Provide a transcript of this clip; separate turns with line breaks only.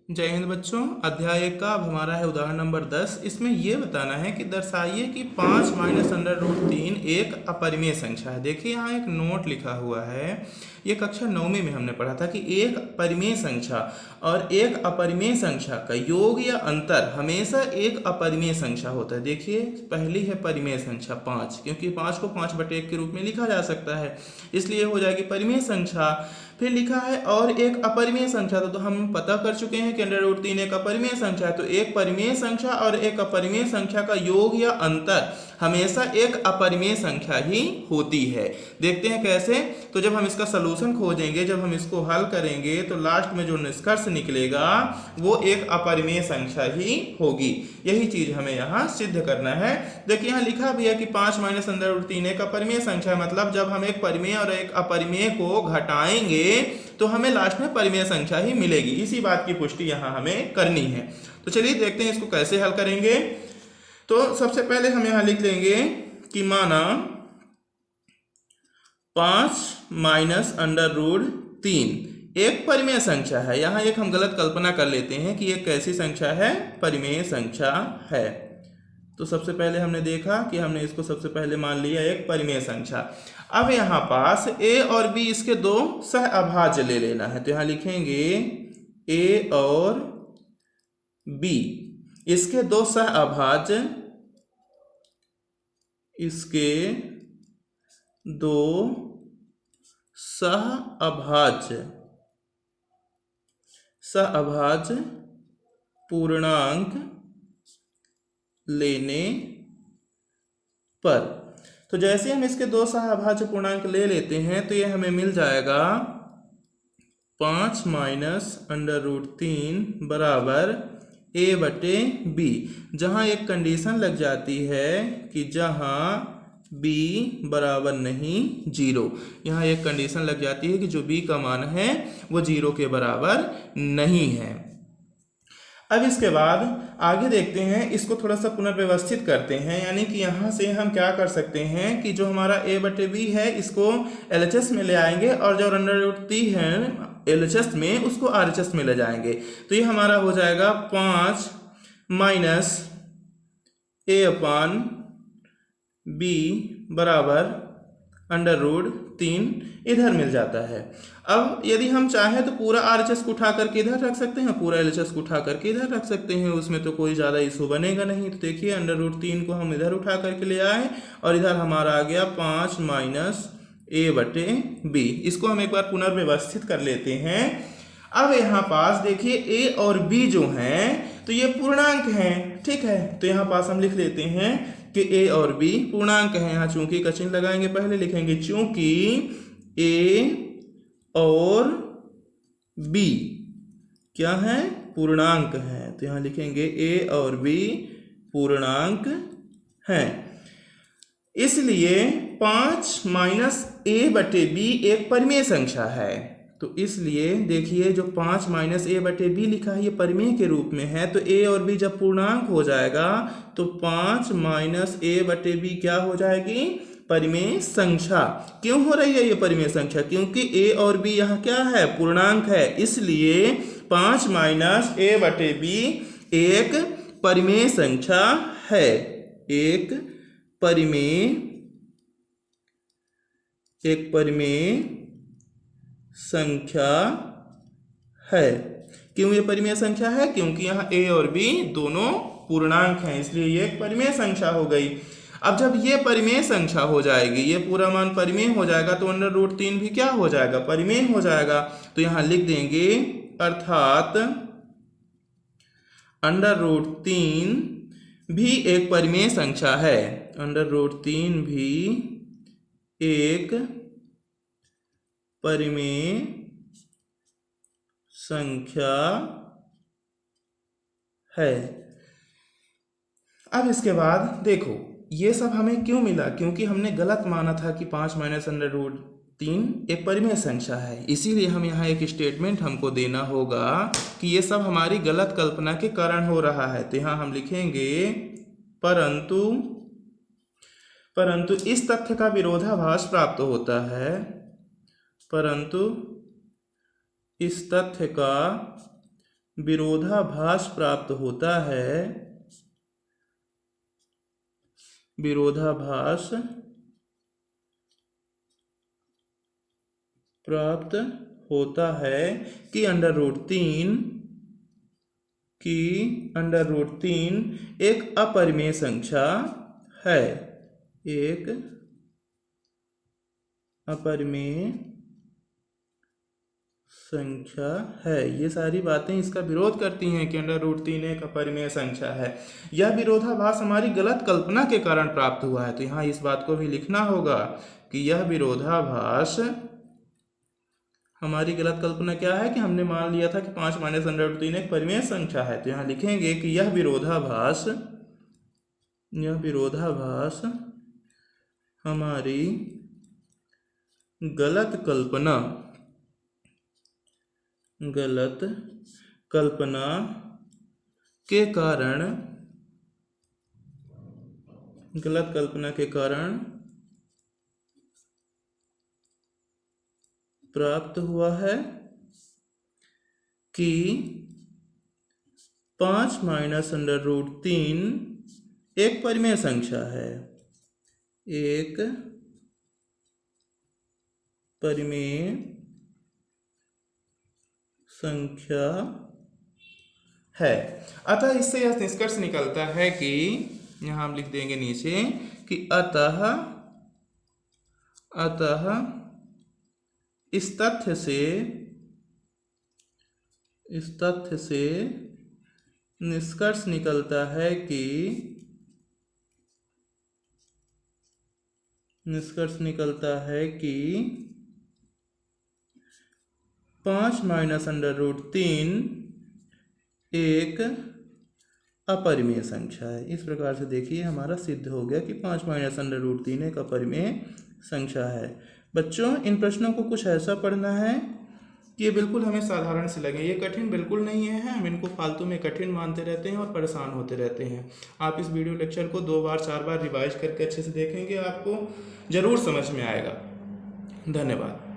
जय हिंद बच्चों। अध्याय 1 का अब हमारा है उदाहरण नंबर 10। इसमें ये बताना है कि दर्शाइए कि 5 माइनस अंडर रूट 3 एक अपरिमेय संख्या है। देखिए यहाँ एक नोट लिखा हुआ है। ये कक्षा 9वीं में हमने पढ़ा था कि एक परिमेय संख्या और एक अपरिमेय संख्या का योग या अंतर हमेशा एक अपरिमेय संख्या होता है। देखिए पहली है परिमेय संख्या 5, क्योंकि 5 को 5/1 के रूप में लिखा जा सकता है, इसलिए हो जाएगी परिमेय संख्या। फिर लिखा है और एक अपरिमेय संख्या, तो हम पता कर चुके हैं कि अंडर रूट 3 एक अपरिमेय संख्या है। तो एक परिमेय संख्या और एक अपरिमेय संख्या का योग या अंतर हमेशा एक अपरिमेय संख्या ही होती है। देखते हैं कैसे। तो जब हम इसका सलूशन खोजेंगे, जब हम इसको हल करेंगे, तो लास्ट में जो निष्कर्ष निकलेगा वो एक अपरिमेय संख्या ही होगी। यही चीज हमें यहाँ सिद्ध करना है। देखिए यहाँ लिखा भी है कि 5 माइनस अंडर रूट 3 एक अपरिमेय संख्या, मतलब जब हम एक परिमेय और एक अपरिमेय को घटाएंगे तो हमें लास्ट में परिमेय संख्या ही मिलेगी। इसी बात की पुष्टि यहाँ हमें करनी है। तो चलिए देखते हैं इसको कैसे हल करेंगे। तो सबसे पहले हम यहाँ लिख लेंगे कि माना 5 माइनस अंडर रूट 3 एक परिमेय संख्या है। यहाँ एक हम गलत कल्पना कर लेते हैं कि एक कैसी संख्या है, परिमेय संख्या है। तो सबसे पहले हमने देखा कि हमने इसको सबसे पहले मान लिया एक परिमेय संख्या। अब यहाँ पास a और b इसके दो सह अभाज्य ले लेना है। तो यहाँ लिखेंगे a और b इसके दो सह अभाज्य, इसके दो सह अभाज्य पूर्णांक लेने पर। तो जैसे हम इसके दो सहअभाज्य पूर्णांक ले लेते हैं तो ये हमें मिल जाएगा 5 माइनस अंडर रूट 3 बराबर a/b, जहां एक कंडीशन लग जाती है कि जहां b बराबर नहीं 0। यहाँ एक कंडीशन लग जाती है कि जो b का मान है वो 0 के बराबर नहीं है। अब इसके बाद आगे देखते हैं, इसको थोड़ा सा पुनर्व्यवस्थित करते हैं। यानी कि यहाँ से हम क्या कर सकते हैं कि जो हमारा a/b है इसको LHS में ले आएंगे और जो अंडर रूट 3 है LHS में उसको RHS में ले जाएंगे। तो ये हमारा हो जाएगा 5 माइनस a/b बराबर अंडर रूट 3 इधर मिल जाता है। अब यदि हम चाहें तो पूरा RHS को उठा करके इधर रख सकते हैं, पूरा LHS को उठा करके इधर रख सकते हैं, उसमें तो कोई ज़्यादा इशू बनेगा नहीं। तो देखिए अंडर रूट 3 को हम इधर उठा करके ले आए और इधर हमारा आ गया 5 माइनस a/b। इसको हम एक बार पुनर्व्यवस्थित कर लेते हैं। अब यहाँ पास देखिए a और b जो हैं तो ये पूर्णांक हैं, ठीक है। तो यहाँ पास हम लिख लेते हैं कि a और b पूर्णांक है। यहाँ चूंकि का चिन्ह लगाएंगे, पहले लिखेंगे चूंकि a और b क्या है, पूर्णांक है। तो यहाँ लिखेंगे a और b पूर्णांक हैं, इसलिए 5 माइनस a/b एक परिमेय संख्या है। तो इसलिए देखिए जो 5 माइनस a/b लिखा है ये परिमेय के रूप में है। तो a और b जब पूर्णांक हो जाएगा तो 5 माइनस a/b क्या हो जाएगी, परिमेय संख्या। क्यों हो रही है ये परिमेय संख्या, क्योंकि a और b यहाँ क्या है, पूर्णांक है। इसलिए 5 माइनस a/b एक परिमेय संख्या है, एक परिमेय संख्या है। क्यों ये परिमेय संख्या है, क्योंकि यहाँ a और b दोनों पूर्णांक हैं, इसलिए ये एक परिमेय संख्या हो गई। अब जब ये परिमेय संख्या हो जाएगी, ये पूरा मान परिमेय हो जाएगा, तो अंडर रूट 3 भी क्या हो जाएगा, परिमेय हो जाएगा। तो यहाँ लिख देंगे अर्थात अंडर रूट 3 भी एक परिमेय संख्या है। अंडर रूट 3 भी एक परिमेय संख्या है। अब इसके बाद देखो ये सब हमें क्यों मिला, क्योंकि हमने गलत माना था कि 5 माइनस अंडर रूट 3 एक परिमेय संख्या है। इसीलिए हम यहाँ एक स्टेटमेंट हमको देना होगा कि ये सब हमारी गलत कल्पना के कारण हो रहा है। तो यहाँ हम लिखेंगे परंतु इस तथ्य का विरोधाभास प्राप्त होता है, परंतु इस तथ्य का विरोधाभास प्राप्त होता है, विरोधाभास प्राप्त होता है कि अंडर रूट तीन एक अपरिमेय संख्या है, एक अपरिमेय संख्या है। ये सारी बातें इसका विरोध करती हैं कि अंडर रूट तीन एक अपरिमेय संख्या है। यह विरोधाभास हमारी गलत कल्पना के कारण प्राप्त हुआ है। तो यहाँ इस बात को भी लिखना होगा कि यह विरोधाभास हमारी गलत कल्पना क्या है कि हमने मान लिया था कि 5 माइनस अंडर रूट तीन एक परिमेय संख्या है। तो यहाँ लिखेंगे कि यह विरोधाभास हमारी गलत कल्पना के कारण प्राप्त हुआ है कि 5 माइनस अंडर रूट तीन एक परिमेय संख्या है, एक परिमेय संख्या है। अतः इससे यह निष्कर्ष निकलता है कि यहाँ हम लिख देंगे नीचे कि अतः इस तथ्य से निष्कर्ष निकलता है कि 5 माइनस अंडर रूट तीन एक अपरिमेय संख्या है। इस प्रकार से देखिए हमारा सिद्ध हो गया कि 5 माइनस अंडर रूट तीन एक अपरिमेय संख्या है। बच्चों, इन प्रश्नों को कुछ ऐसा पढ़ना है कि ये बिल्कुल हमें साधारण से लगे, ये कठिन बिल्कुल नहीं है। हम इनको फालतू में कठिन मानते रहते हैं और परेशान होते रहते हैं। आप इस वीडियो लेक्चर को 2 बार 4 बार रिवाइज करके अच्छे से देखेंगे, आपको ज़रूर समझ में आएगा। धन्यवाद।